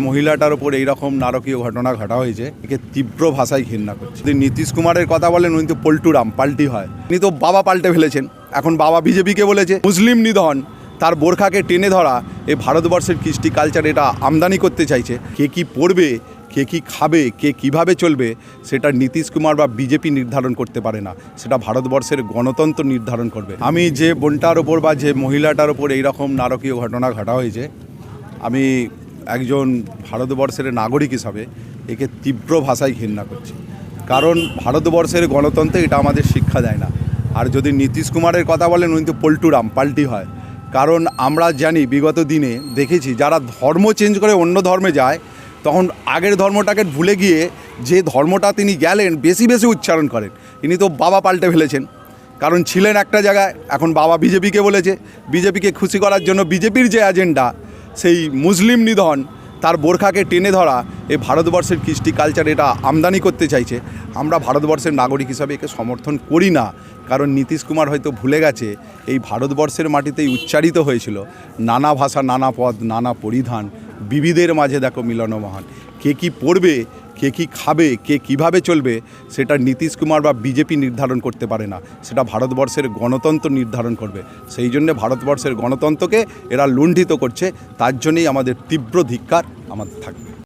মহিলাটার উপর এইরকম নারকীয় ঘটনা ঘটা হয়েছে, একে তীব্র ভাষায় ঘৃণা করছে। যদি নীতিশ কুমারের কথা বলেন, উনি তো পল্টুরাম, পাল্টি হয়। উনি তো বাবা পাল্টে ফেলেছেন। এখন বাবা বিজেপিকে বলেছে মুসলিম নিধন, তার বোরখাকে টেনে ধরা, এই ভারতবর্ষের কৃষ্টি কালচার এটা আমদানি করতে চাইছে। কে কি পড়বে, কে কি খাবে, কে কিভাবে চলবে, সেটা নীতিশ কুমার বা বিজেপি নির্ধারণ করতে পারে না, সেটা ভারতবর্ষের গণতন্ত্র নির্ধারণ করবে। আমি যে বোনটার ওপর বা যে মহিলাটার ওপর এইরকম নারকীয় ঘটনা ঘটা হয়েছে, আমি একজন ভারতবর্ষের নাগরিক হিসাবে একে তীব্র ভাষায় ঘৃণা করছি। কারণ ভারতবর্ষের গণতন্ত্রে এটা আমাদের শিক্ষা দেয় না। আর যদি নীতিশ কুমারের কথা বলেন, উনি তো পল্টুরাম, পাল্টি হয়। কারণ আমরা জানি, বিগত দিনে দেখেছি, যারা ধর্ম চেঞ্জ করে অন্য ধর্মে যায়, তখন আগের ধর্মটাকে ভুলে গিয়ে যে ধর্মটা তিনি গেলেন বেশি বেশি উচ্চারণ করেন। ইনি তো বাবা পাল্টে ফেলেছেন। কারণ ছিলেন একটা জায়গায়, এখন বাবা বিজেপিকে বলেছে। বিজেপিকে খুশি করার জন্য বিজেপির যে এজেন্ডা, সেই মুসলিম নিধন, তার বোরখাকে টেনে ধরা, এই ভারতবর্ষের কৃষ্টি কালচার এটা আমদানি করতে চাইছে। আমরা ভারতবর্ষের নাগরিক হিসাবে একে সমর্থন করি না। কারণ নীতিশ কুমার হয়তো ভুলে গেছে, এই ভারতবর্ষের মাটিতেই উচ্চারিত হয়েছিল নানা ভাষা, নানা পদ, নানা পরিধান, বিবিধের মাঝে দেখো মিলন মহান। কে কি পড়বে, কে কি খাবে, কে কিভাবে চলবে, সেটা নীতিশ কুমার বা বিজেপি নির্ধারণ করতে পারে না, সেটা ভারতবর্ষের গণতন্ত্র নির্ধারণ করবে। সেই জন্যে ভারতবর্ষের গণতন্ত্রকে এরা লুণ্ঠিত করছে। তার জন্যই আমাদের তীব্র ধিক্কার আমাদের থাকবে।